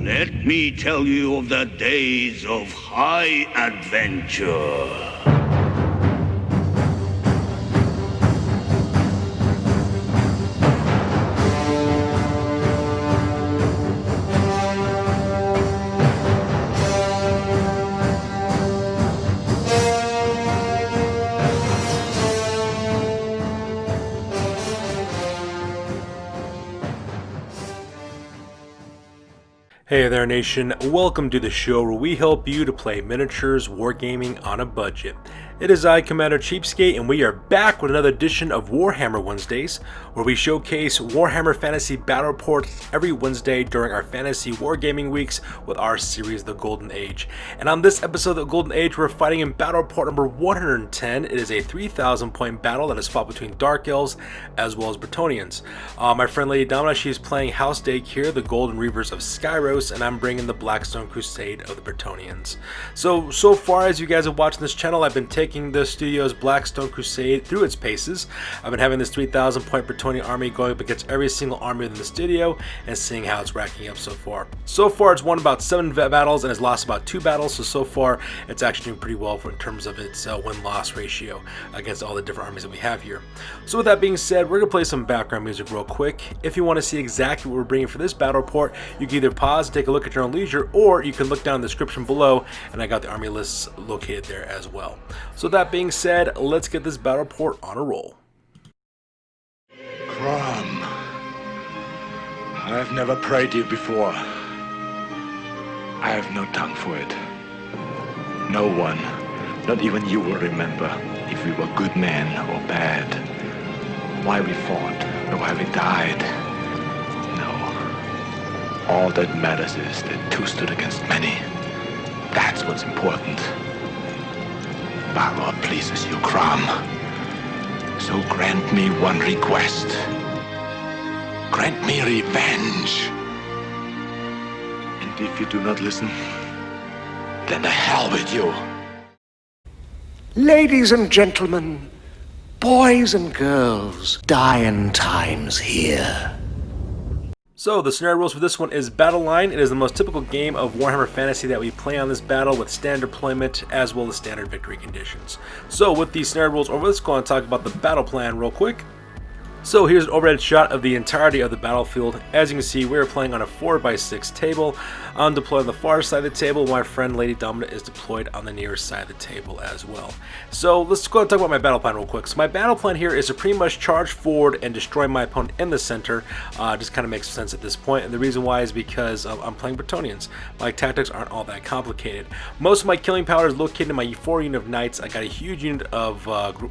Let me tell you of the days of high adventure. Hey there nation, welcome to the show where we help you to play miniatures wargaming on a budget. It is I, Commander Cheapskate, and we are back with another edition of Warhammer Wednesdays, where we showcase Warhammer Fantasy Battle Reports every Wednesday during our Fantasy Wargaming Weeks with our series, The Golden Age. And on this episode of The Golden Age, we're fighting in Battle Report number 110. It is a 3,000 point battle that is fought between Dark Elves as well as Bretonnians. My friend Lady Domina, she is playing House Daechir, the Golden Reavers of Skyros, and I'm bringing the Blackstone Crusade of the Bretonnians. So far as you guys have watched this channel, I've been taking the studio's Blackstone Crusade through its paces. I've been having this 3,000 point Bretonnian army going up against every single army within the studio and seeing how it's racking up so far. So far it's won about 7 battles and has lost about 2 battles, so far it's actually doing pretty well in terms of its win-loss ratio against all the different armies that we have here. So with that being said, we're going to play some background music real quick. If you want to see exactly what we're bringing for this battle report, you can either pause and take a look at your own leisure, or you can look down in the description below and I got the army lists located there as well. So that being said, let's get this battle report on a roll. Crom, I've never prayed you before. I have no tongue for it. No one, not even you, will remember if we were good men or bad, why we fought, or why we died. No. All that matters is that two stood against many. That's what's important. Balor pleases you, Crom. So grant me one request. Grant me revenge. And if you do not listen, then the hell with you. Ladies and gentlemen, boys and girls, dying times here. So the scenario rules for this one is Battle Line. It is the most typical game of Warhammer Fantasy that we play on this battle with standard deployment as well as standard victory conditions. So with these scenario rules over, let's go on and talk about the battle plan real quick. So here's an overhead shot of the entirety of the battlefield. As you can see, we are playing on a 4x6 table. I'm deployed on the far side of the table. My friend Lady Domina is deployed on the near side of the table as well. So let's go and talk about my battle plan real quick. So my battle plan here is to pretty much charge forward and destroy my opponent in the center. Just kind of makes sense at this point. And the reason why is because I'm playing Bretonnians. My tactics aren't all that complicated. Most of my killing power is located in my 4 unit of knights. I got a huge unit of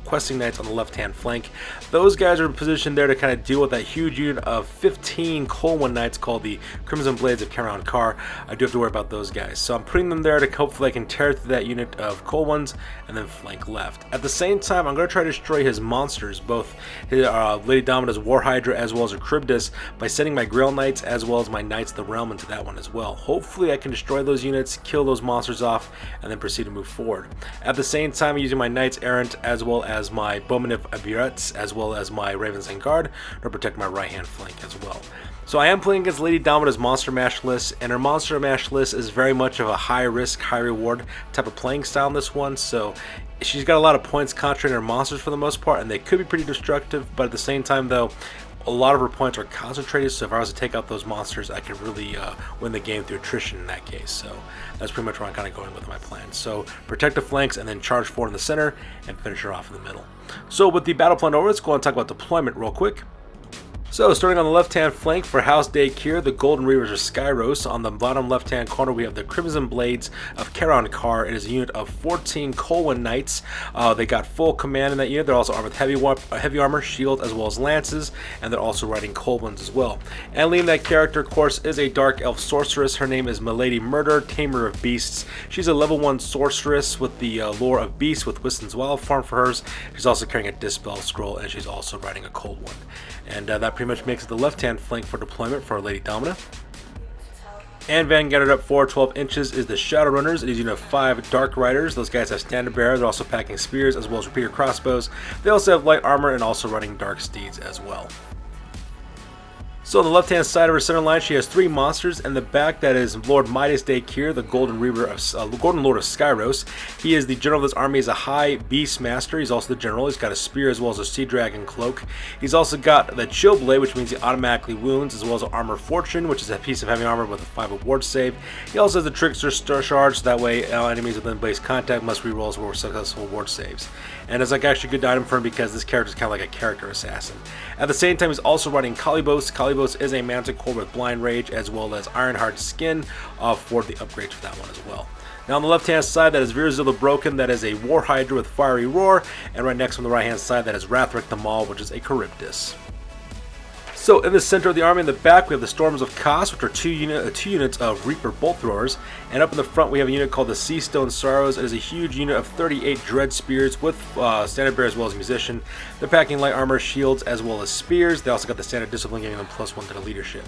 questing knights on the left-hand flank. Those guys are in position there to kind of deal with that huge unit of 15 Cold One Knights called the Crimson Blades of Karan Kar. I do have to worry about those guys, so I'm putting them there to hopefully I can tear through that unit of Cold Ones and then flank left. At the same time, I'm going to try to destroy his monsters, both his, Lady Domina's War Hydra as well as her Charybdis, by sending my Grail Knights as well as my Knights of the Realm into that one as well. Hopefully I can destroy those units, kill those monsters off, and then proceed to move forward. At the same time, I'm using my Knights Errant as well as my Bowmen of Abirets as well as my Ravens and Guard to protect my right hand flank as well. So I am playing against Lady Domina's Monster Mash list, and her Monster Mash list is very much of a high risk, high reward type of playing style in this one. So she's got a lot of points concentrated in her monsters for the most part, and they could be pretty destructive, but at the same time though, a lot of her points are concentrated, so if I was to take out those monsters, I could really win the game through attrition in that case. So that's pretty much where I'm kind of going with my plan. So protect the flanks and then charge forward in the center and finish her off in the middle. So with the battle plan over, let's go and talk about deployment real quick. So starting on the left-hand flank for House Daechir, the Golden Reavers of Skyros. On the bottom left-hand corner, we have the Crimson Blades of Karan Kar. It is a unit of 14 Colwyn Knights. They got full command in that unit. They're also armed with heavy armor, shield, as well as lances, and they're also riding Colwyns as well. And leading that character, of course, is a Dark Elf Sorceress. Her name is Milady Murder, Tamer of Beasts. She's a level 1 sorceress with the lore of Beasts with Wiston's Wild Farm for hers. She's also carrying a Dispel Scroll, and she's also riding a Cold One. And that pretty much makes it the left-hand flank for deployment for Lady Domina. And vanguarded up forward 12 inches is the Shadowrunners. It is a unit of 5 Dark Riders. Those guys have standard bearer. They're also packing spears as well as repeater crossbows. They also have light armor and also running Dark Steeds as well. So on the left-hand side of her center line, she has 3 monsters. In the back, that is Lord Mydaas Daechir, the Golden Lord of Skyros. He is the general of this army. He's a high beast master. He's also the general. He's got a spear as well as a sea dragon cloak. He's also got the chill blade, which means he automatically wounds, as well as an armor fortune, which is a piece of heavy armor with a 5 ward save. He also has the trickster star charge, so that way enemies within base contact must reroll for successful ward saves. And it's like actually a good item for him because this character is kind of like a character assassin. At the same time, he's also riding Kalibos. Kalibos is a Manticore with Blind Rage as well as Ironheart Skin for the upgrades for that one as well. Now on the left hand side, that is Virzil the Broken, that is a War Hydra with Fiery Roar, and right next on the right hand side, that is Rathric the Maul, which is a Charybdis. So in the center of the army, in the back, we have the Storms of Kos, which are two units of Reaper Bolt Throwers. And up in the front, we have a unit called the Sea Stone Sorrows. It is a huge unit of 38 Dread Spears with Standard Bearer as well as Musician. They're packing light armor, shields, as well as spears. They also got the Standard Discipline, giving them +1 to the leadership.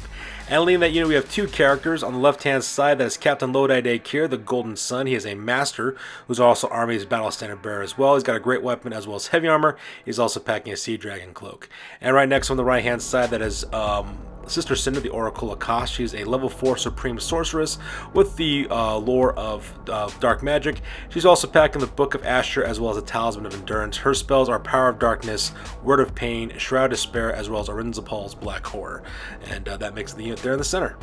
And leading that unit, we have 2 characters. On the left-hand side, that is Captain Lodi Daechir, the Golden Sun. He is a Master, who's also Army's Battle Standard Bearer as well. He's got a great weapon as well as heavy armor. He's also packing a Sea Dragon Cloak. And right next on the right-hand side, that is Sister Cinder, the Oracle of Kos. She's a level 4 Supreme Sorceress with the lore of Dark Magic. She's also packing the Book of Asher as well as a Talisman of Endurance. Her spells are Power of Darkness, Word of Pain, Shroud of Despair, as well as Arinzapal's Black Horror. And that makes the unit there in the center.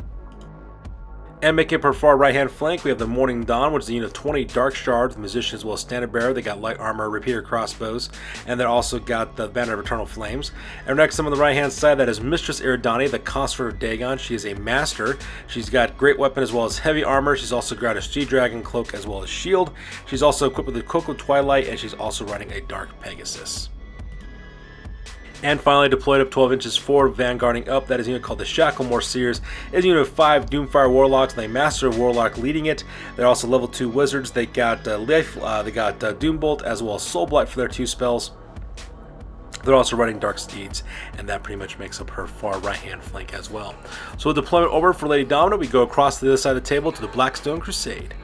And making up her far right-hand flank, we have the Morning Dawn, which is a unit of 20 Dark Shards with Musician as well as Standard Bearer. They got light armor, repeater crossbows, and they also got the Banner of Eternal Flames. And next on the right-hand side, that is Mistress Iridani, the Consort of Dagon. She is a Master. She's got great weapon as well as heavy armor. She's also got a Sea Dragon Cloak as well as shield. She's also equipped with the Cloak of Twilight, and she's also riding a Dark Pegasus. And finally, deployed up 12 inches forward, vanguarding up, that is a unit called the Shacklemore Seers. It's a unit of 5 Doomfire Warlocks, and a Master of Warlock leading it. They're also level 2 Wizards. They got Doombolt as well as Soulblight for their 2 spells. They're also running Dark Steeds, and that pretty much makes up her far right-hand flank as well. So with deployment over for Lady Domino, we go across to the other side of the table to the Blackstone Crusade.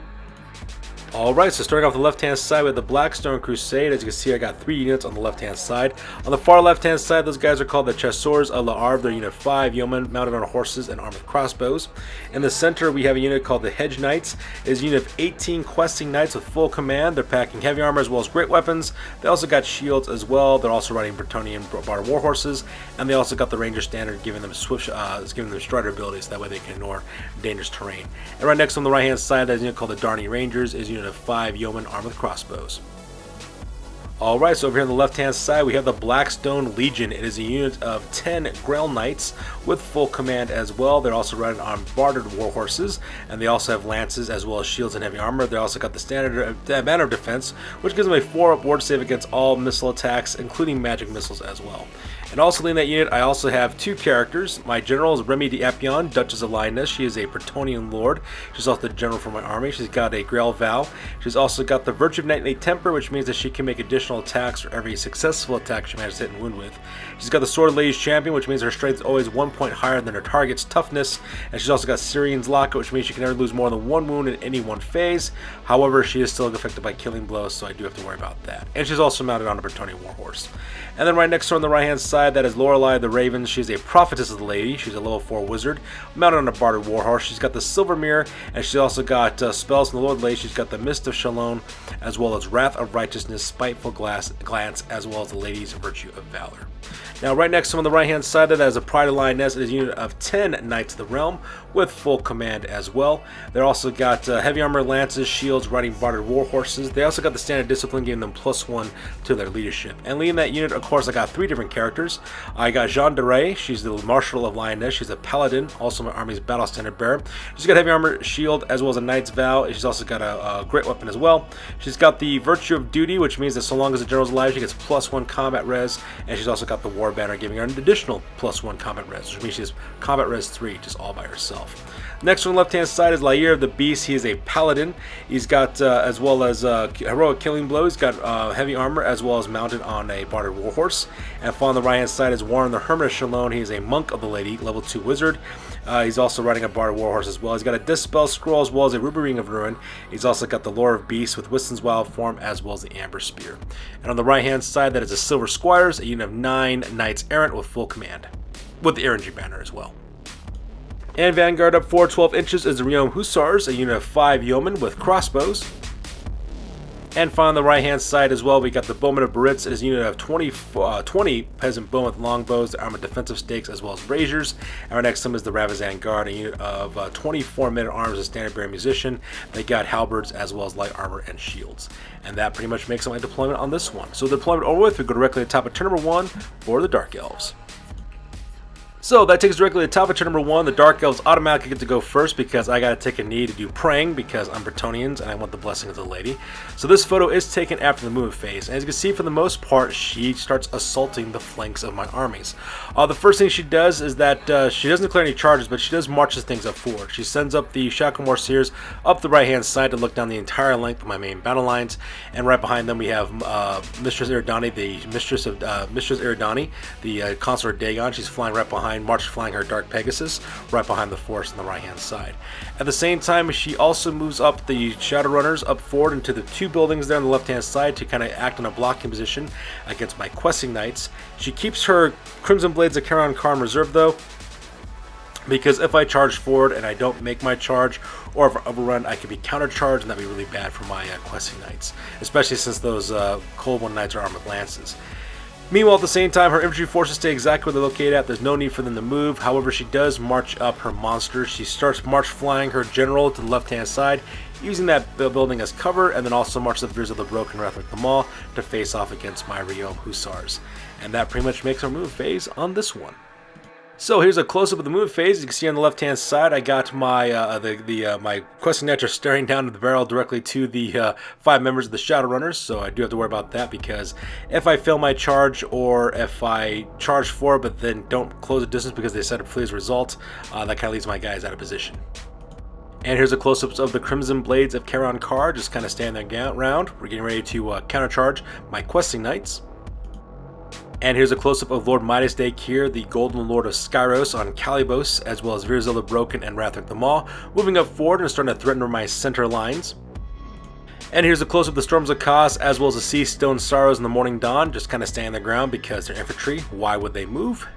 Alright, so starting off the left-hand side with the Blackstone Crusade. As you can see, I got 3 units on the left-hand side. On the far left-hand side, those guys are called the Chasseurs of l'Arve. They're unit 5 yeomen mounted on horses and armed with crossbows. In the center, we have a unit called the Hedge Knights. It is a unit of 18 questing knights with full command. They're packing heavy armor as well as great weapons. They also got shields as well. They're also riding Bretonnian Bar war horses, and they also got the Ranger Standard, giving them swift, giving them strider abilities. That way they can ignore dangerous terrain. And right next on the right-hand side, there's a unit called the Darney Rangers. It is a unit of 5 yeomen armed with crossbows. Alright, so over here on the left-hand side, we have the Blackstone Legion. It is a unit of 10 Grail Knights with full command as well. They're also riding on bartered war horses, and they also have lances as well as shields and heavy armor. They also got the standard Banner of Defense, which gives them a 4-up ward save against all missile attacks, including magic missiles as well. And also in that unit, I also have 2 characters. My general is Remy d'Apion, Duchess of Lyoness. She is a Bretonnian lord. She's also the general for my army. She's got a Grail Vow. She's also got the Virtue of Knightly Temper, which means that she can make additional attacks for every successful attack she manages to hit and wound with. She's got the Sword of Ladies Champion, which means her strength is always 1 point higher than her target's toughness. And she's also got Syrian's Locket, which means she can never lose more than 1 wound in any one phase. However, she is still affected by killing blows, so I do have to worry about that. And she's also mounted on a Bretonnian warhorse. And then right next to her on the right-hand side, that is Lorelei the Raven. She's a Prophetess of the Lady. She's a level 4 wizard, mounted on a bartered warhorse. She's got the Silver Mirror, and she's also got spells from the Lord Lady. She's got the Mist of Shalom, as well as Wrath of Righteousness, Spiteful Glance, as well as the Lady's Virtue of Valor. Now, right next to him on the right-hand side, that is a Pride of Lioness. It is a unit of 10 Knights of the Realm with full command as well. They're also got heavy armor, lances, shields, riding bartered war horses. They also got the Standard Discipline, giving them +1 to their leadership. And leading that unit, of course, I got 3 different characters. I got Jeanne d'Array. She's the Marshal of Lioness. She's a Paladin, also my army's Battle Standard Bearer. She's got heavy armor, shield, as well as a Knight's Vow. She's also got a great weapon as well. She's got the Virtue of Duty, which means that so long as the general's alive, she gets +1 combat res. And she's also got the War Banner, giving her an additional +1 combat res, which means she has combat res 3 just all by herself. Next on the left-hand side is Daechir of the Beast. He is a Paladin. He's got, as well as Heroic Killing Blow. He's got heavy armor, as well as mounted on a bartered warhorse. And on the right-hand side is Warren the Hermit of Shalom. He is a Monk of the Lady, level 2 wizard. He's also riding a bartered warhorse as well. He's got a Dispel Scroll, as well as a Ruby Ring of Ruin. He's also got the Lore of Beasts with Wiston's Wild Form, as well as the Amber Spear. And on the right-hand side, that is a Silver Squires, a unit of 9 Knights Errant with full command, with the Errangy Banner as well. And Vanguard up forward 12 inches is the Yeoman Hussars, a unit of 5 yeomen with crossbows. And finally on the right hand side as well, we got the Bowmen of Baritz. It is a unit of 20 peasant bowmen with longbows, armored defensive stakes, as well as braziers. And right next to them is the Ravizan Guard, a unit of 24 men-at-arms and standard bearer musician. They got halberds as well as light armor and shields. And that pretty much makes up my deployment on this one. So the deployment over with, we go directly to the top of turn number 1 for the Dark Elves. So that takes us directly to the top of turn number 1. The Dark Elves automatically get to go first because I gotta take a knee to do praying because I'm Bretonnians and I want the blessing of the lady. So this photo is taken after the movement phase, and as you can see, for the most part, she starts assaulting the flanks of my armies. The first thing she does is that she doesn't declare any charges, but she does marches things up forward. She sends up the Shacklemore Seers up the right hand side to look down the entire length of my main battle lines, and right behind them we have Mistress Iridani, the Mistress Iridani, the Consort Dagon. She's flying right behind, March flying her Dark Pegasus right behind the force on the right hand side. At the same time, she also moves up the Shadowrunners up forward into the 2 buildings there on the left hand side to kind of act in a blocking position against my Questing Knights. She keeps her Crimson Blades of Charon Karn reserved though, because if I charge forward and I don't make my charge, or if I overrun, I could be countercharged, and that'd be really bad for my Questing Knights, especially since those Cold One Knights are armed with lances. Meanwhile, at the same time, her infantry forces stay exactly where they're located at. There's no need for them to move. However, she does march up her monsters. She starts march flying her general to the left-hand side, using that building as cover, and then also marches up the Rears of the Broken Wrathwick the Maul to face off against my Yeoman Hussars. And that pretty much makes our move phase on this one. So here's a close-up of the move phase. You can see on the left-hand side, I got my my Questing Knights are staring down the barrel directly to the 5 members of the Shadowrunners. So I do have to worry about that, because if I fail my charge, or if I charge forward but then don't close the distance because they set up flee as a result, that kind of leaves my guys out of position. And here's a close-up of the Crimson Blades of Charon Karn, just kind of standing around. We're getting ready to countercharge my Questing Knights. And here's a close-up of Lord Mydaas Daechir, the Golden Lord of Skyros on Kalibos, as well as Virzil the Broken and Wrathwick the Maw, moving up forward and starting to threaten my center lines. And here's a close-up of the Storms of Chaos, as well as the Sea Stone Sorrows and the Morning Dawn, just kind of staying their ground because they're infantry. Why would they move?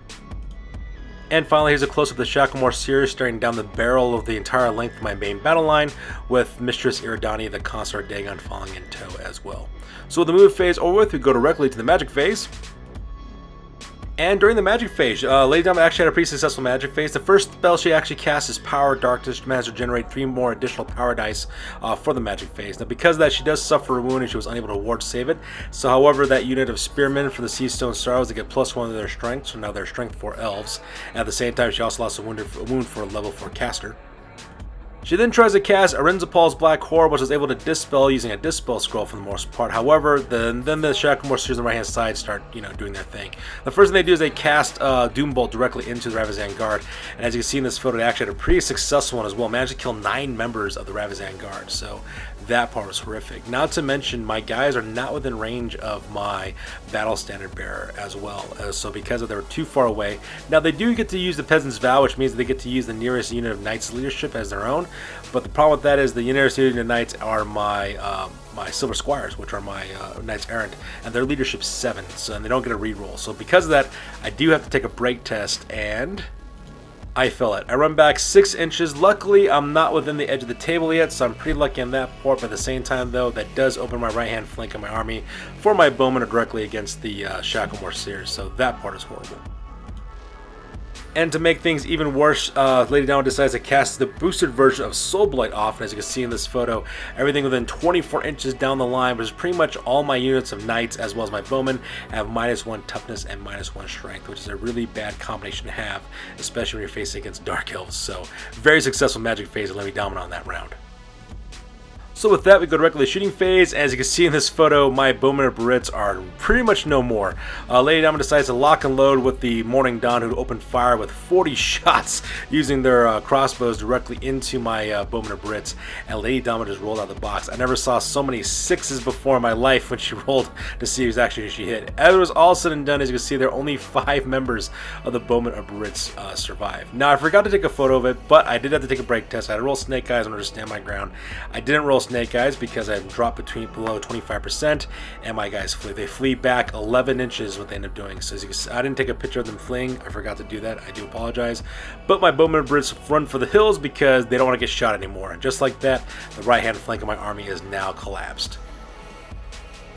And finally, here's a close-up of the Shacklemore Seers staring down the barrel of the entire length of my main battle line, with Mistress Iridani, the Consort Dagon, falling in tow as well. So with the move phase over with, we go directly to the magic phase. And during the magic phase, Lady Dama actually had a pretty successful magic phase. The first spell she actually cast is Power Darkness. She managed to generate 3 more additional power dice for the magic phase. Now, because of that, she does suffer a wound and she was unable to ward save it. So, however, that unit of Spearmen for the Sea Stone Sorrows, they get +1 to their strength, so now they're strength 4 elves. And at the same time, she also lost a wound for a level 4 caster. She then tries to cast Arenzapal's Black Horror, which is able to dispel using a dispel scroll for the most part. However, then the Shacklemore Seers on the right hand side start, doing their thing. The first thing they do is they cast Doombolt directly into the Ravizan Guard, and as you can see in this photo, they actually had a pretty successful one as well. Managed to kill 9 members of the Ravizan Guard, so that part was horrific. Not to mention, my guys are not within range of my Battle Standard Bearer as well, so because of they were too far away. Now they do get to use the Peasant's Vow, which means they get to use the nearest unit of Knights leadership as their own. But the problem with that is the nearest unit of Knights are my my Silver Squires, which are my Knights Errant, and their leadership's 7, so and they don't get a reroll. So because of that, I do have to take a break test, and I fail it. I run back 6 inches. Luckily, I'm not within the edge of the table yet, so I'm pretty lucky on that part. But at the same time, though, that does open my right-hand flank of my army for my bowmen are directly against the Shacklemore Seers, so that part is horrible. And to make things even worse, Lady Dama decides to cast the boosted version of Soulblight off, and as you can see in this photo, everything within 24 inches down the line, which is pretty much all my units of Knights as well as my bowmen, have -1 toughness and -1 strength, which is a really bad combination to have, especially when you're facing against Dark Elves. So, very successful magic phase of Lady Dama on that round. So with that, we go directly to the shooting phase. As you can see in this photo, my Bowmen of Baritz are pretty much no more. Lady Dama decides to lock and load with the Morning Dawn, who opened fire with 40 shots using their crossbows directly into my Bowmen of Baritz, and Lady Dama just rolled out of the box. I never saw so many 6s before in my life when she rolled to see exactly who she hit. As it was all said and done, as you can see, there are only 5 members of the Bowmen of Baritz survived. Now, I forgot to take a photo of it, but I did have to take a break test. I had to roll Snake Eyes in order to stand my ground. I didn't roll snake guys because I've dropped below 25%, and my guys flee. They flee back 11 inches what they end up doing. So as you can see, I didn't take a picture of them fleeing. I forgot to do that. I do apologize. But my bowmen and Brits run for the hills because they don't want to get shot anymore. And just like that, the right-hand flank of my army is now collapsed.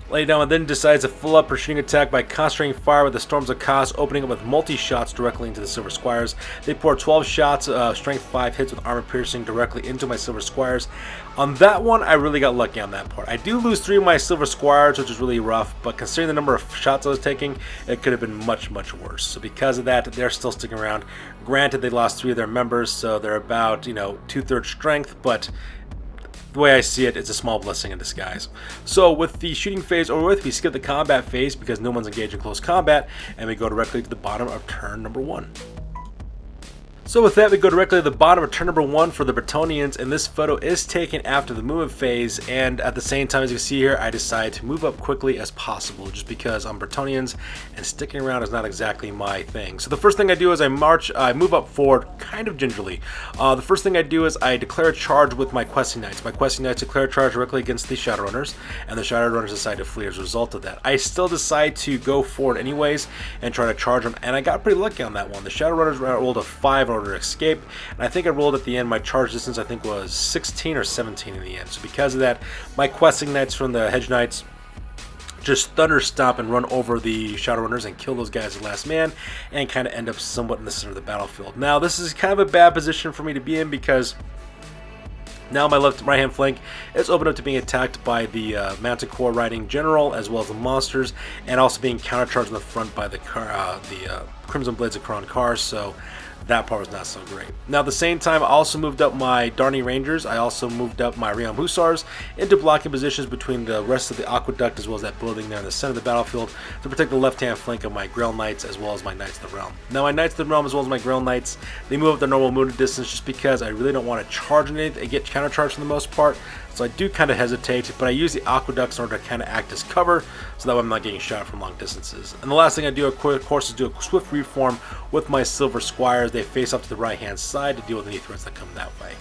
Lay down and then decides to full up her shooting attack by concentrating fire with the Storms of Chaos, opening up with multi-shots directly into the Silver Squires. They pour 12 shots, strength 5 hits with armor piercing directly into my Silver Squires. On that one, I really got lucky on that part. I do lose 3 of my Silver Squires, which is really rough, but considering the number of shots I was taking, it could have been much, much worse. So because of that, they're still sticking around. Granted, they lost 3 of their members, so they're about, 2/3 strength, but the way I see it, it's a small blessing in disguise. So with the shooting phase over with, we skip the combat phase because no one's engaged in close combat, and we go directly to the bottom of turn number 1. So with that, we go directly to the bottom of turn number 1 for the Bretonnians, and this photo is taken after the movement phase, and at the same time, as you can see here, I decide to move up quickly as possible, just because I'm Bretonnians, and sticking around is not exactly my thing. So the first thing I do is I move up forward kind of gingerly. The first thing I do is I declare a charge with my Questing Knights. My Questing Knights declare a charge directly against the Shadowrunners, and the Shadowrunners decide to flee as a result of that. I still decide to go forward anyways, and try to charge them, and I got pretty lucky on that one. The Shadowrunners rolled a 5 to escape, and I think I rolled at the end, my charge distance I think was 16 or 17 in the end. So because of that, my Questing Knights from the Hedge Knights just thunder stomp and run over the Shadowrunners and kill those guys at last man, and kind of end up somewhat in the center of the battlefield. Now this is kind of a bad position for me to be in because now my right hand flank is open up to being attacked by the Manticore riding general, as well as the monsters, and also being countercharged in the front by the Crimson Blades of Karan Kar, so that part was not so great. Now at the same time, I also moved up my Darni Rangers. I also moved up my Realm Hussars into blocking positions between the rest of the Aqueduct as well as that building there in the center of the battlefield to protect the left-hand flank of my Grail Knights as well as my Knights of the Realm. Now my Knights of the Realm as well as my Grail Knights, they move up their normal movement distance just because I really don't want to charge anything. They get countercharged for the most part, so I do kind of hesitate, but I use the Aqueducts in order to kind of act as cover so that way I'm not getting shot from long distances. And the last thing I do, of course, is do a swift reform with my Silver Squires. They face up to the right-hand side to deal with any threats that come that way.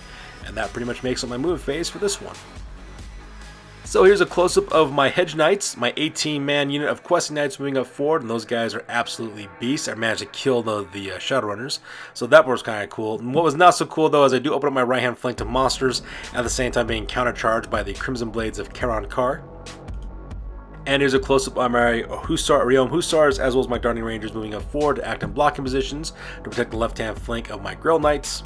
And that pretty much makes up my move phase for this one. So here's a close-up of my Hedge Knights, my 18-man unit of Questing Knights moving up forward, and those guys are absolutely beasts. I managed to kill the Shadowrunners, so that was kind of cool. And what was not so cool, though, is I do open up my right-hand flank to monsters, at the same time being countercharged by the Crimson Blades of Karan Kar. And here's a close-up on my Realm Hussars, as well as my Darni Rangers moving up forward to act in blocking positions to protect the left-hand flank of my Grail Knights.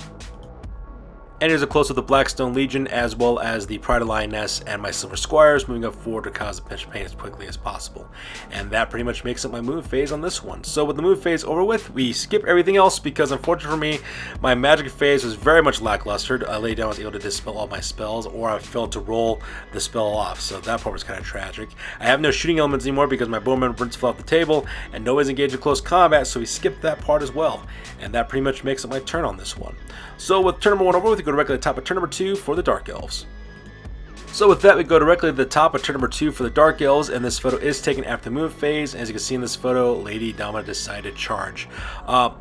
And here's a close of the Blackstone Legion, as well as the Pride of Lioness and my Silver Squires moving up forward to cause a pinch of pain as quickly as possible. And that pretty much makes up my move phase on this one. So with the move phase over with, we skip everything else because unfortunately for me, my magic phase was very much lackluster. I laid down, was able to dispel all my spells, or I failed to roll the spell off. So that part was kind of tragic. I have no shooting elements anymore because my bowman Brits fell off the table, and nobody's engaged in close combat, so we skipped that part as well. And that pretty much makes up my turn on this one. So with turn number 1 over with, we go directly to the top of turn number 2 for the Dark Elves. So with that, we go directly to the top of turn number 2 for the Dark Elves, and this photo is taken after the move phase. As you can see in this photo, Lady Dama decided to charge.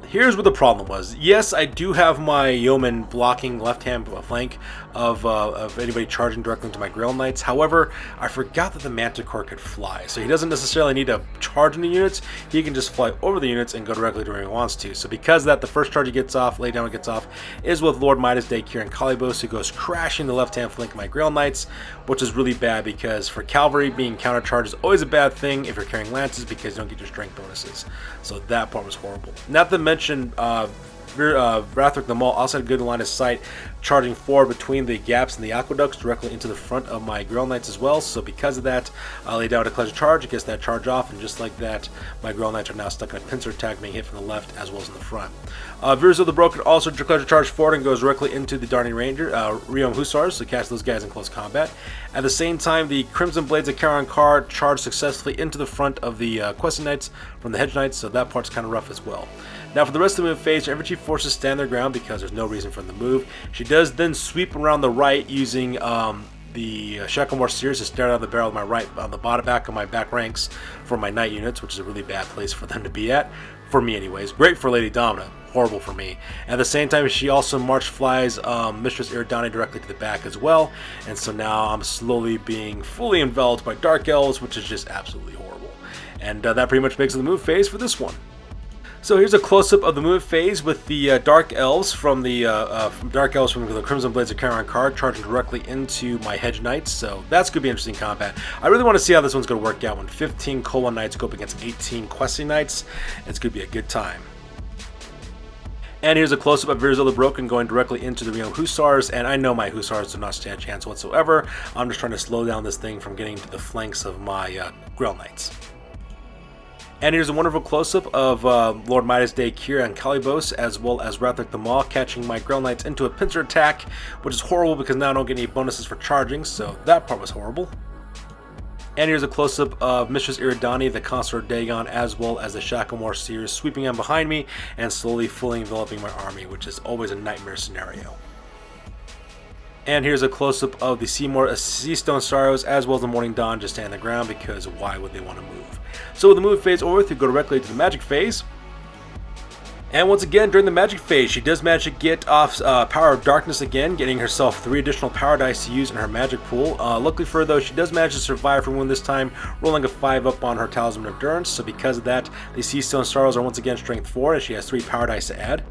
Here's what the problem was. Yes, I do have my yeoman blocking left-hand flank of anybody charging directly into my Grail Knights. However, I forgot that the Manticore could fly, so he doesn't necessarily need to charge into units. He can just fly over the units and go directly to where he wants to. So because of that, the first charge he gets off, Lady Dama gets off, is with Lord Mydaas, Daechir, and Kalibos, who goes crashing the left-hand flank of my Grail Knights, which is really bad because for cavalry, being countercharged is always a bad thing if you're carrying lances because you don't get your strength bonuses. So that part was horrible. Not to mention, Rathric the Maul also had a good line of sight, charging forward between the gaps in the aqueducts directly into the front of my Grail Knights as well. So because of that, I laid down a Declare Charge, it gets that charge off, and just like that, my Grail Knights are now stuck in a pincer attack, being hit from the left as well as in the front. Virs of the Broken also declares a charge forward and goes directly into the Darni Ranger, Realm Hussars, to catch those guys in close combat. At the same time, the Crimson Blades of Karan Kar charge successfully into the front of the Questing Knights from the Hedge Knights, so that part's kind of rough as well. Now for the rest of the move phase, your infantry forces stand their ground because there's no reason for them to move. She does then sweep around the right using the Shacklemore Sears to stare out the barrel of my right on the bottom back of my back ranks for my knight units, which is a really bad place for them to be at. for me anyways. Great for Lady Domina, horrible for me. At the same time, she also march flies Mistress Iridani directly to the back as well, and so now I'm slowly being fully enveloped by Dark Elves, which is just absolutely horrible. And that pretty much makes it the move phase for this one. So here's a close-up of the move phase with the Dark Elves from the Crimson Blades of Charon card charging directly into my Hedge Knights. So that's going to be interesting combat. I really want to see how this one's going to work out when 15 Colon Knights go up against 18 Questing Knights. It's going to be a good time. And here's a close-up of Virzil the Broken going directly into the Realm Hussars, and I know my Hussars do not stand a chance whatsoever. I'm just trying to slow down this thing from getting to the flanks of my Grail Knights. And here's a wonderful close-up of Lord Mydaas, Daechir, and Kalibos, as well as Rathric the Maw, catching my Grail Knights into a pincer attack, which is horrible because now I don't get any bonuses for charging, so that part was horrible. And here's a close-up of Mistress Iridani, the Consort Dagon, as well as the Shacklemore Seers sweeping in behind me and slowly fully enveloping my army, which is always a nightmare scenario. And here's a close-up of the Seastone Skyros, as well as the Morning Dawn, just standing on the ground, because why would they want to move? So with the move phase over, we go directly to the magic phase. And once again, during the magic phase, she does manage to get off Power of Darkness again, getting herself 3 additional power dice to use in her magic pool. Luckily for her, though, she does manage to survive her wound this time, rolling a 5 up on her Talisman of Endurance. So because of that, the Seastone Skyros are once again strength 4, and she has 3 power dice to add.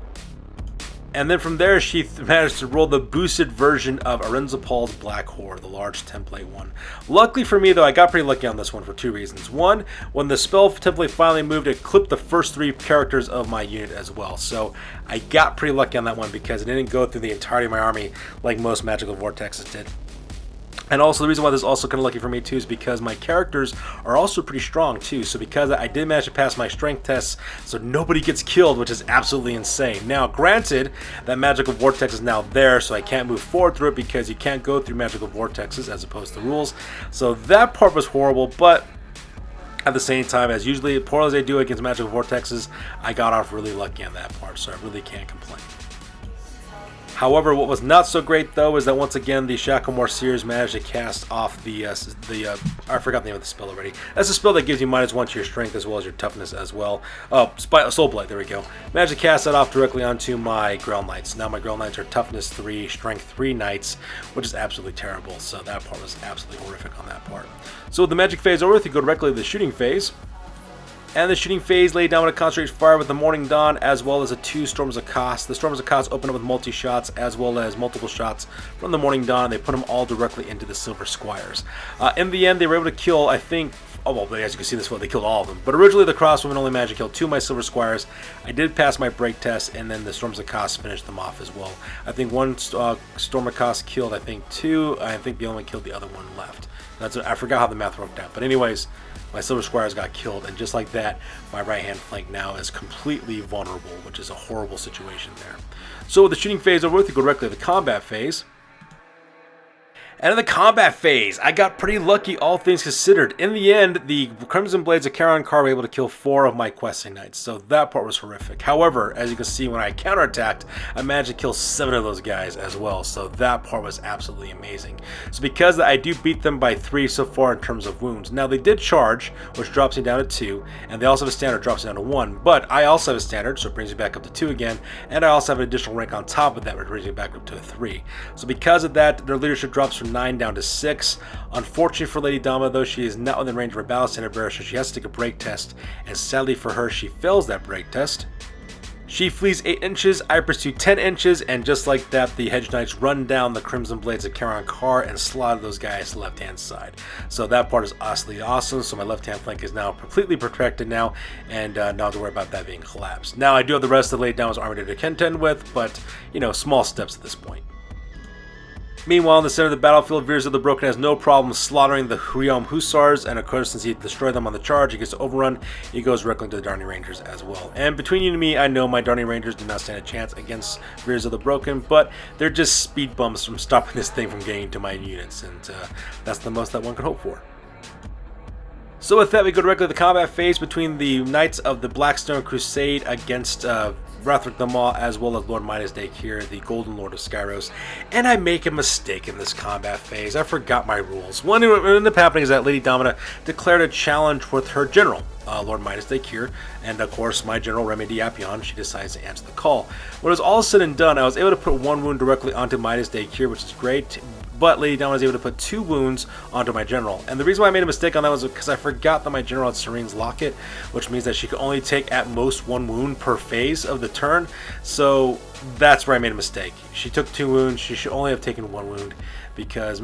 And then from there, she managed to roll the boosted version of Arenzapal's Black Horde, the large template one. Luckily for me, though, I got pretty lucky on this one for 2 reasons. One, when the spell template finally moved, it clipped the first 3 characters of my unit as well. So I got pretty lucky on that one because it didn't go through the entirety of my army like most Magical Vortexes did. And also, the reason why this is also kind of lucky for me, too, is because my characters are also pretty strong, too. So because I did manage to pass my strength tests, so nobody gets killed, which is absolutely insane. Now, granted, that Magical Vortex is now there, so I can't move forward through it because you can't go through Magical Vortexes as opposed to rules. So that part was horrible, but at the same time, as usually, poor as they do against Magical Vortexes, I got off really lucky on that part, so I really can't complain. However, what was not so great, though, is that once again, the Shacklemore Seers managed to cast off I forgot the name of the spell already. That's a spell that gives you -1 to your strength as well as your toughness as well. Soul Blight, there we go. Managed to cast that off directly onto my Grail Knights. Now my Grail Knights are toughness 3, strength 3 knights, which is absolutely terrible. So that part was absolutely horrific on that part. So with the magic phase over, we go directly to the shooting phase. And the shooting phase laid down with a concentrated fire with the Morning Dawn, as well as 2 Storms of Koth. The Storms of Koth open up with multi-shots, as well as multiple shots from the Morning Dawn, and they put them all directly into the Silver Squires. In the end, they were able to kill, I think, as you can see this one, they killed all of them. But originally, the Crosswomen only managed to kill 2 of my Silver Squires. I did pass my break test, and then the Storms of Koth finished them off as well. I think 1 Storm of Koth killed, I think, 2. I think the only killed the other one left. I forgot how the math worked out. But anyways, my Silver Squires got killed, and just like that, my right-hand flank now is completely vulnerable, which is a horrible situation there. So with the shooting phase over, we go directly to the combat phase. And in the combat phase, I got pretty lucky, all things considered. In the end, the Crimson Blades of Charon card were able to kill 4 of my Questing Knights, so that part was horrific. However, as you can see, when I counterattacked, I managed to kill 7 of those guys as well, so that part was absolutely amazing. So because I do beat them by 3 so far in terms of wounds. Now, they did charge, which drops me down to 2, and they also have a standard, drops me down to 1, but I also have a standard, so it brings me back up to 2 again, and I also have an additional rank on top of that, which brings me back up to a 3. So because of that, their leadership drops from 9 down to 6. Unfortunately for Lady Dama, though, she is not within range of her Battle Standard Bearer, so she has to take a break test, and sadly for her, she fails that break test. She flees 8 inches, I pursue 10 inches, and just like that, the Hedge Knights run down the Crimson Blades of Charon car and slaughter those guys to the left-hand side. So that part is absolutely awesome, so my left-hand flank is now completely protected now, and not have to worry about that being collapsed. Now, I do have the rest of Lady Dama's army to contend with, but, small steps at this point. Meanwhile, in the center of the battlefield, Virzil the Broken has no problem slaughtering the Realm Hussars, and of course, since he destroyed them on the charge, he gets to overrun, he goes directly to the Darning Rangers as well. And between you and me, I know my Darning Rangers do not stand a chance against Virzil the Broken, but they're just speed bumps from stopping this thing from getting to my units, and that's the most that one could hope for. So with that, we go directly to the combat phase between the Knights of the Blackstone Crusade against Rathdruck the Maw, as well as Lord Mydaas Daechir, the Golden Lord of Skyros, and I make a mistake in this combat phase. I forgot my rules. What ended up happening is that Lady Domina declared a challenge with her general, Lord Mydaas Daechir, and of course my general Remy Diapion. She decides to answer the call. When it was all said and done, I was able to put 1 wound directly onto Mydaas Daechir, which is great. But Lady Domina was able to put 2 wounds onto my general. And the reason why I made a mistake on that was because I forgot that my general had Serene's Locket, which means that she could only take at most 1 wound per phase of the turn. So that's where I made a mistake. She took 2 wounds. She should only have taken 1 wound because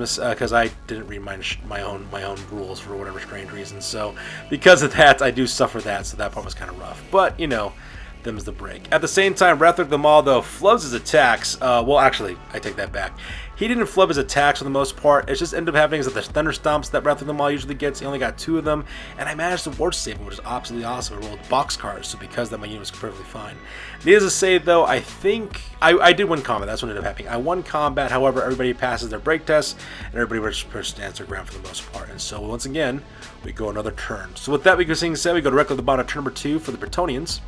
I didn't read my own rules for whatever strange reason. So because of that, I do suffer that. So that part was kind of rough. But you know, them's the break. At the same time, Rathdruck the Maw though flubs his attacks. Well, actually, I take that back. He didn't flub his attacks for the most part. It just ended up happening is that the Thunder Stomps that Rathdruck the Maw usually gets, he only got 2 of them, and I managed to ward save him, which is absolutely awesome. I rolled boxcars, so because that my unit was perfectly fine. Needless to say though, I think I did win combat. That's what ended up happening. I won combat. However, everybody passes their break test, and everybody stands their ground for the most part. And so once again, we go another turn. So with that being said, we go directly to the bottom of turn number 2 for the Bretonnians.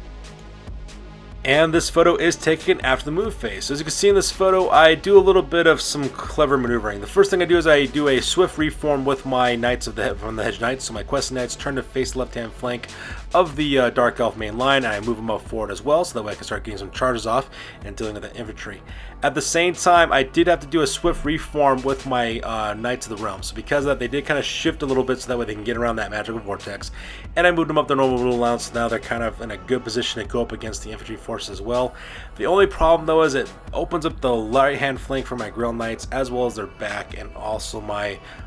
And this photo is taken after the move phase. So as you can see in this photo, I do a little bit of some clever maneuvering. The first thing I do is I do a swift reform with my knights from the Hedge Knights. So my Questing Knights turn to face the left-hand flank of the Dark Elf main line, and I move them up forward as well, so that way I can start getting some charges off and dealing with the infantry. At the same time, I did have to do a swift reform with my Knights of the Realm. So because of that, they did kind of shift a little bit so that way they can get around that magical vortex. And I moved them up their normal rule allowance, so now they're kind of in a good position to go up against the infantry force as well. The only problem though is it opens up the right hand flank for my Grail Knights as well as their back, and also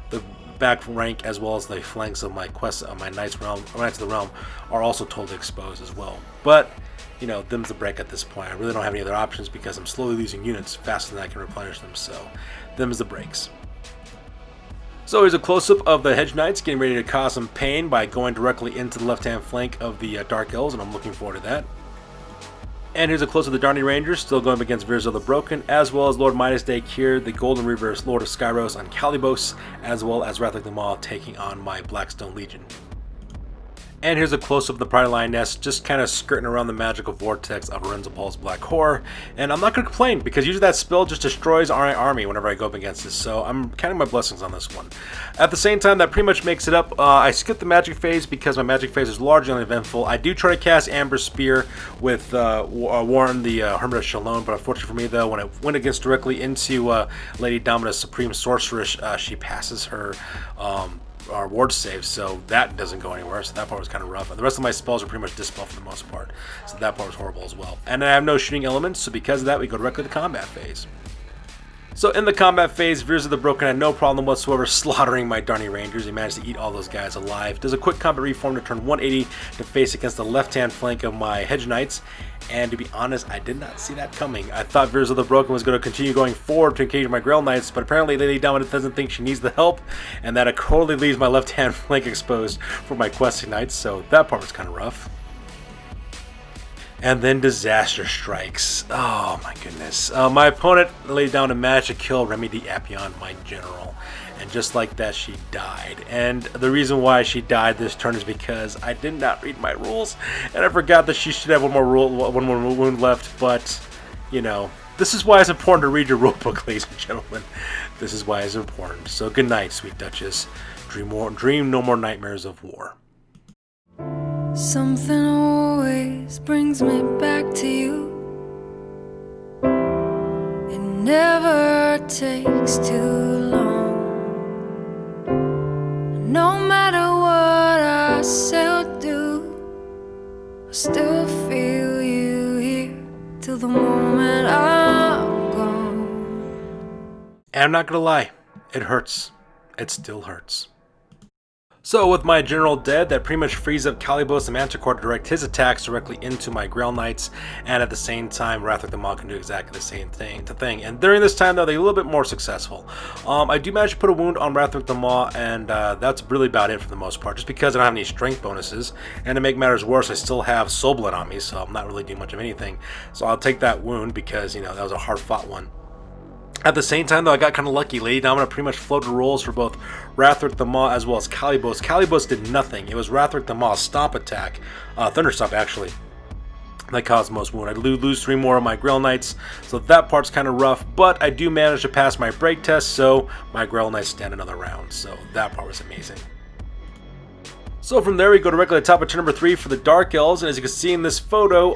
the back rank as well as the flanks of my Knights of the Realm are also totally exposed as well. But you know, them's the break at this point. I really don't have any other options because I'm slowly losing units faster than I can replenish them, so them's the breaks. So here's a close-up of the Hedge Knights getting ready to cause some pain by going directly into the left-hand flank of the Dark Elves, and I'm looking forward to that. And here's a close-up of the Darnay Rangers, still going up against Virza the Broken, as well as Lord Mydaas Daechir, the Golden Reavers Lord of Skyros on Kalibos, as well as Rathdruck the Maw taking on my Blackstone Legion. And here's a close-up of the Pride Lioness, just kind of skirting around the magical vortex of Renzapol's Black Horror. And I'm not going to complain, because usually that spell just destroys our army whenever I go up against this, so I'm counting my blessings on this one. At the same time, that pretty much makes it up. I skipped the magic phase because my magic phase is largely uneventful. I do try to cast Amber Spear with Warren, the Hermit of Shalom, but unfortunately for me, though, when it went against directly into Lady Domina's Supreme Sorceress, she passes her our ward save, so that doesn't go anywhere, so that part was kind of rough. And the rest of my spells are pretty much dispelled for the most part, so that part was horrible as well. And I have no shooting elements, so because of that, we go directly to the combat phase. So in the combat phase, Virza the Broken had no problem whatsoever slaughtering my Darnay Rangers. He managed to eat all those guys alive. Does a quick combat reform to turn 180 to face against the left-hand flank of my Hedge Knights. And to be honest, I did not see that coming. I thought Virza the Broken was going to continue going forward to engage my Grail Knights, but apparently Lady Domina doesn't think she needs the help, and that totally leaves my left-hand flank exposed for my Questing Knights, so that part was kind of rough. And then disaster strikes. Oh my goodness. My opponent laid down a match to kill Remy Diapion, my general. And just like that, she died. And the reason why she died this turn is because I did not read my rules. And I forgot that she should have one more wound left. But, you know, this is why it's important to read your rulebook, ladies and gentlemen. This is why it's important. So good night, sweet Duchess. Dream no more nightmares of war. Something always brings me back to you. It never takes too long. No matter what I say or do, I still feel you here till the moment I'm gone. And I'm not gonna lie, it hurts. It still hurts. So with my general dead, that pretty much frees up Kalibos and Manticore to direct his attacks directly into my Grail Knights, and at the same time, Rathdruck the Maw can do exactly the same thing. And during this time, though, they're a little bit more successful. I do manage to put a wound on Rathdruck the Maw, and that's really about it for the most part, just because I don't have any strength bonuses. And to make matters worse, I still have Soul Blood on me, so I'm not really doing much of anything. So I'll take that wound because, you know, that was a hard-fought one. At the same time, though, I got kind of lucky. Lady Domina pretty much floated rolls for both Rathdruck the Maw as well as Kalibos. Kalibos did nothing. It was Rathdruck the Maw's stomp attack, Thunderstomp actually, That caused most wound. I lose 3 more of my Grail Knights, so that part's kind of rough, but I do manage to pass my break test, so my Grail Knights stand another round, so that part was amazing. So from there we go directly to the top of turn number 3 for the Dark Elves, and as you can see in this photo,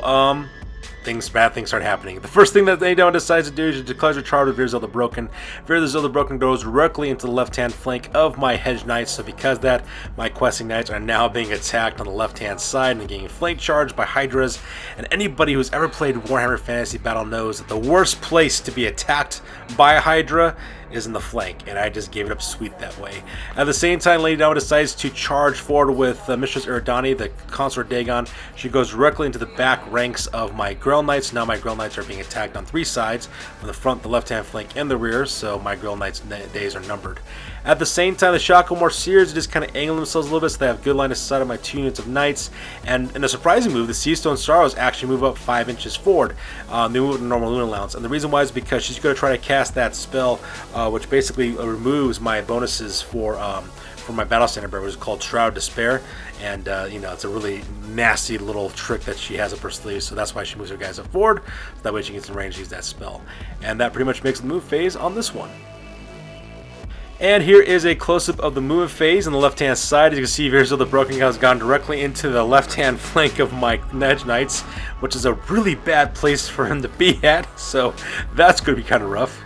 bad things start happening. The first thing that Daechir decides to do is to declare a charge with Veers of the Broken. Veers of the Broken goes directly into the left-hand flank of my Hedge Knights, so because of that, my Questing Knights are now being attacked on the left-hand side and getting flank charged by Hydras, and anybody who's ever played Warhammer Fantasy Battle knows that the worst place to be attacked by a Hydra is in the flank, and I just gave it up sweet that way. At the same time, Lady Dama decides to charge forward with Mistress Iridani, the Consort Dagon. She goes directly into the back ranks of my Grail Knights. Now my Grail Knights are being attacked on 3 sides, from the front, the left-hand flank, and the rear, so my Grail Knights' days are numbered. At the same time, the Shako Morseers just kind of angle themselves a little bit, so they have good line of sight of my 2 units of Knights. And in a surprising move, the Seastone Sorrows actually move up 5 inches forward. They move with a normal Lunar Allowance, and the reason why is because she's going to try to cast that spell, which basically removes my bonuses for my Battle Standard Bearer, which is called Shroud of Despair. And you know, it's a really nasty little trick that she has up her sleeve, so that's why she moves her guys up forward, so that way she gets in range to use that spell. And that pretty much makes the move phase on this one. And here is a close-up of the movement phase on the left-hand side. As you can see, Veers of the Broken has gone directly into the left-hand flank of my Hedge Knights, which is a really bad place for him to be at, so that's going to be kind of rough.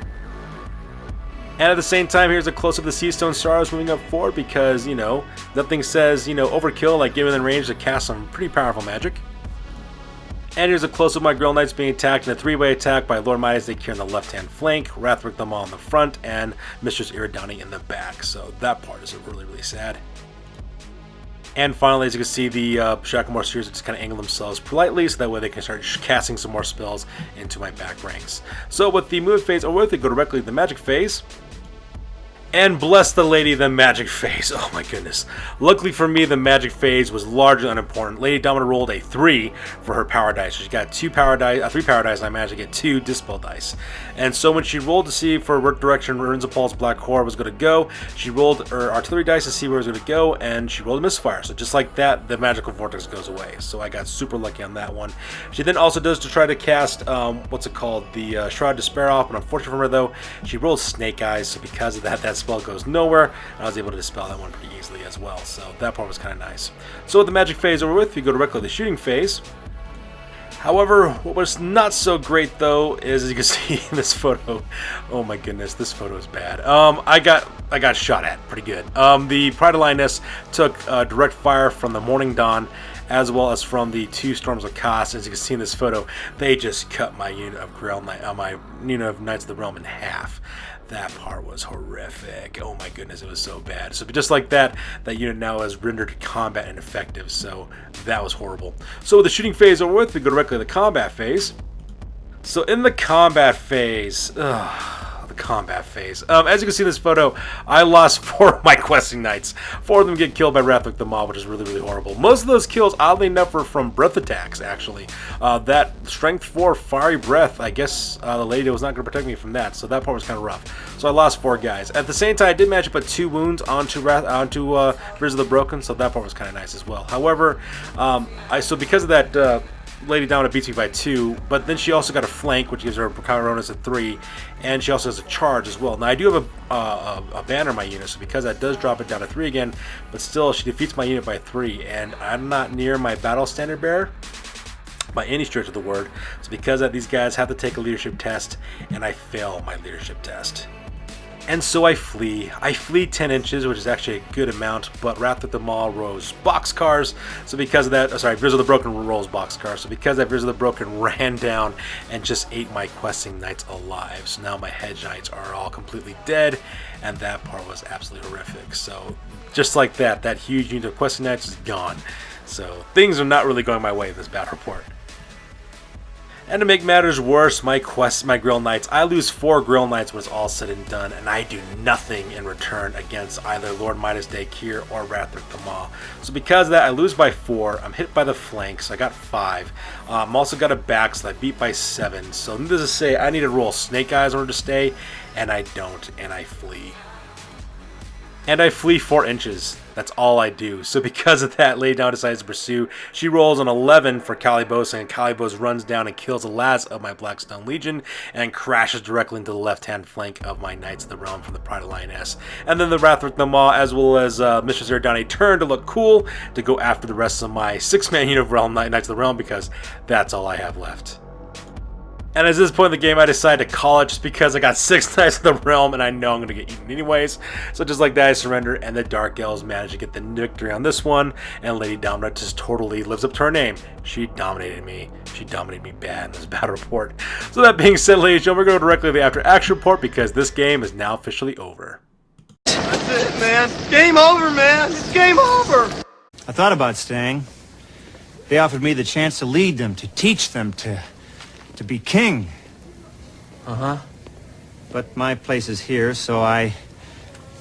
And at the same time, here's a close-up of the Seastone Sorrows moving up forward because, you know, nothing says, you know, overkill like giving them range to cast some pretty powerful magic. And here's a close-up of my Grail Knights being attacked in a 3-way attack by Lord Mydaas, Daechir on the left-hand flank, Wrathrick them all in the front, and Mistress Iridani in the back. So that part is really, really sad. And finally, as you can see, the Shako Morseers just kind of angle themselves politely, so that way they can start casting some more spells into my back ranks. So with the movement phase over with, we go directly to the magic phase. And bless the lady, the magic phase. Oh my goodness. Luckily for me, the magic phase was largely unimportant. Lady Domina rolled a 3 for her power dice. So she got 3 power dice, and I managed to get 2 dispel dice. And so when she rolled to see for what direction Rinzapal's Black Horror was going to go, she rolled her artillery dice to see where it was going to go, and she rolled a misfire. So just like that, the magical vortex goes away. So I got super lucky on that one. She then also does to try to cast, the Shroud of Despair off, but unfortunately for her though, she rolled Snake Eyes, so because of that, that spell goes nowhere, and I was able to dispel that one pretty easily as well, so that part was kind of nice. So with the magic phase over with, we go directly to the shooting phase. However, what was not so great though is, as you can see in this photo, oh my goodness, this photo is bad. I got shot at pretty good. The Pride of Lioness took direct fire from the Morning Dawn, as well as from the 2 Storms of Kos. As you can see in this photo, they just cut my unit of Knights of the Realm in half. That part was horrific. Oh my goodness, it was so bad. So just like that, that unit now is rendered combat ineffective. So that was horrible. So with the shooting phase over with, we go directly to the combat phase. So in the combat phase, as you can see in this photo, I lost 4 of my Questing Knights. 4 of them get killed by Wrathrick the Mob, which is really, really horrible. Most of those kills, oddly enough, were from breath attacks, actually. That Strength 4 Fiery Breath, I guess the lady was not going to protect me from that, so that part was kind of rough. So I lost 4 guys. At the same time, I did manage to put 2 wounds onto Veers of the Broken, so that part was kind of nice as well. However, because of that, Lady Domina beats me by 2, but then she also got a flank, which gives her a counter bonus of 3, and she also has a charge as well. Now I do have a banner in my unit, so because that does drop it down to 3 again, but still she defeats my unit by 3, and I'm not near my Battle Standard Bearer by any stretch of the word. So because of that, these guys have to take a leadership test, and I fail my leadership test. And so I flee. I flee 10 inches, which is actually a good amount, but Wrathrick the Maul rolls boxcars. So because of that, Veers of the Broken rolls boxcars. So because of that, Veers of the Broken ran down and just ate my Questing Knights alive. So now my Hedge Knights are all completely dead, and that part was absolutely horrific. So just like that, that huge unit of Questing Knights is gone. So things are not really going my way in this battle report. And to make matters worse, my Grail Knights, I lose 4 Grail Knights when it's all said and done, and I do nothing in return against either Lord Mydaas, Daechir, or Wrathrick the Maw. So because of that, I lose by 4. I'm hit by the flank, so I got 5. I'm also got a back, so I beat by 7. So needless to say, I need to roll Snake Eyes in order to stay, and I don't, and I flee. And I flee 4 inches. That's all I do. So because of that, Lady Dawn decides to pursue. She rolls an 11 for Kalibos, and Kalibos runs down and kills the last of my Blackstone Legion and crashes directly into the left-hand flank of my Knights of the Realm from the Pride of Lioness. And then the Wrathrick the Maw, as well as Mistress Eridani, turn to look cool to go after the rest of my 6-man unit of Realm Knights of the Realm, because that's all I have left. And at this point in the game, I decided to call it just because I got 6 Knights of the Realm and I know I'm going to get eaten anyways. So just like that, I surrender, and the Dark Elves manage to get the victory on this one. And Lady Dominant just totally lives up to her name. She dominated me. She dominated me bad in this battle report. So that being said, ladies and gentlemen, we're going to go directly to the after action report because this game is now officially over. That's it, man. Game over, man. It's game over. I thought about staying. They offered me the chance to lead them, to teach them, to be king. Uh-huh. But my place is here, so I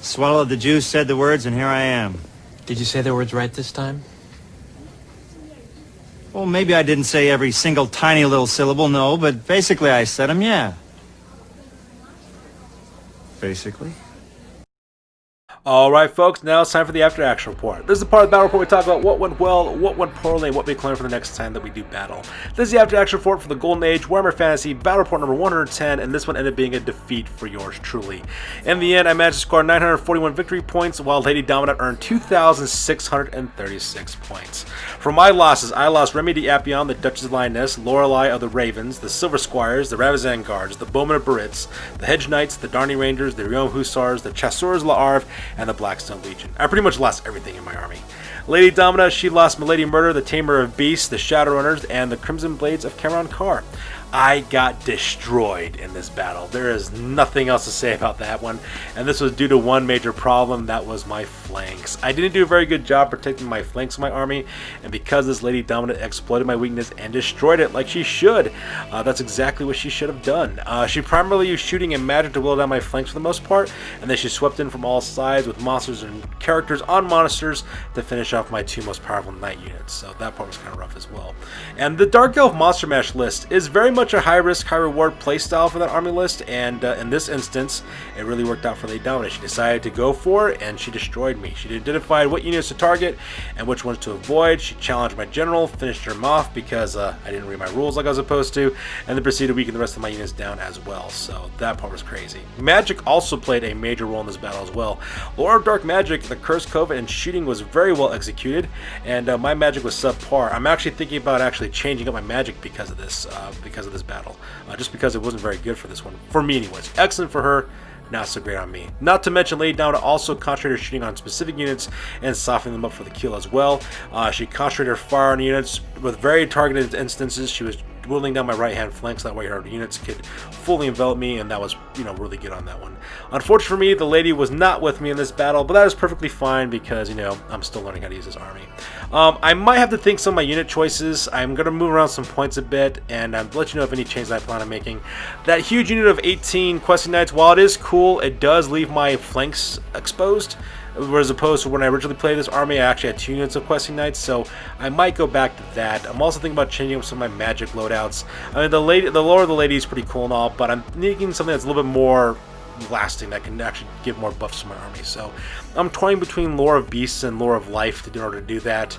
swallowed the juice, said the words, and here I am. Did you say the words right this time? Well, maybe I didn't say every single tiny little syllable, no, but basically I said them, yeah. Basically. Alright folks, now it's time for the after action report. This is the part of the battle report we talk about what went well, what went poorly, and what we can learn for the next time that we do battle. This is the after action report for the Golden Age Warhammer Fantasy Battle Report number 110, and this one ended up being a defeat for yours truly. In the end, I managed to score 941 victory points, while Lady Dominant earned 2,636 points. For my losses, I lost Remy de Appion, the Duchess of Lioness, Lorelei of the Ravens, the Silver Squires, the Ravizan Guards, the Bowmen of Baritz, the Hedge Knights, the Darney Rangers, the Riom Hussars, the Chasseurs La'Arv, and the Blackstone Legion. I pretty much lost everything in my army. Lady Domina, she lost Milady Murder, the Tamer of Beasts, the Shadowrunners, and the Crimson Blades of Cameron Carr. I got destroyed in this battle. There is nothing else to say about that one, and this was due to one major problem, that was my flanks. I didn't do a very good job protecting my flanks of my army, and because this Lady Dominant exploited my weakness and destroyed it like she should, that's exactly what she should have done. She primarily used shooting and magic to whittle down my flanks for the most part, and then she swept in from all sides with monsters and characters on monsters to finish off my 2 most powerful knight units, so that part was kind of rough as well. And the Dark Elf Monster Mash list is very much a high risk, high reward playstyle for that army list, and in this instance, it really worked out for Lady Dominant. She decided to go for it, and she destroyed me. She identified what units to target and which ones to avoid. She challenged my general, finished him off because I didn't read my rules like I was supposed to, and then proceeded to weaken the rest of my units down as well, so that part was crazy. Magic also played a major role in this battle as well. Lore of Dark Magic, the Curse Cove, and shooting was very well executed, and my magic was subpar. I'm actually thinking about actually changing up my magic because of this battle, just because it wasn't very good for this one, for me anyways. Excellent for her, not so great on me. Not to mention, Lady Down also concentrated her shooting on specific units and softening them up for the kill as well. She concentrated her fire on units with very targeted instances. She was whittling down my right hand flank so that way her units could fully envelop me, and that was, really good on that one. Unfortunately for me, the lady was not with me in this battle, but that is perfectly fine because, I'm still learning how to use this army. I might have to think some of my unit choices. I'm going to move around some points a bit, and I'll let you know if any changes I plan on making. That huge unit of 18 questing knights, while it is cool, it does leave my flanks exposed. Whereas opposed to when I originally played this army, I actually had 2 units of questing knights, so I might go back to that. I'm also thinking about changing up some of my magic loadouts. I mean, the lore of the lady is pretty cool and all, but I'm needing something that's a little bit more lasting that can actually give more buffs to my army. So I'm toying between Lore of Beasts and Lore of Life in order to do that.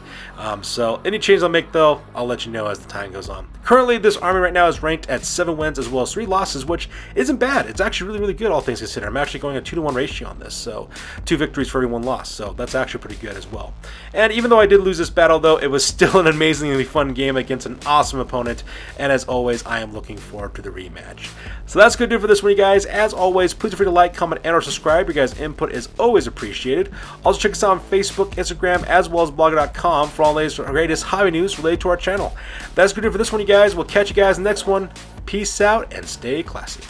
So any changes I'll make, though, I'll let you know as the time goes on. Currently, this army right now is ranked at 7 wins as well as 3 losses, which isn't bad. It's actually really, really good, all things considered. I'm actually going a 2-to-1 ratio on this, so 2 victories for every 1 loss, so that's actually pretty good as well. And even though I did lose this battle, though, it was still an amazingly fun game against an awesome opponent, and as always, I am looking forward to the rematch. So that's going to do it for this one, you guys. As always, please feel free to like, comment, and or subscribe. Your guys' input is always appreciated. Also, check us out on Facebook, Instagram, as well as blogger.com for all the greatest hobby news related to our channel. That's going to do it for this one, you guys. We'll catch you guys in the next one. Peace out and stay classy.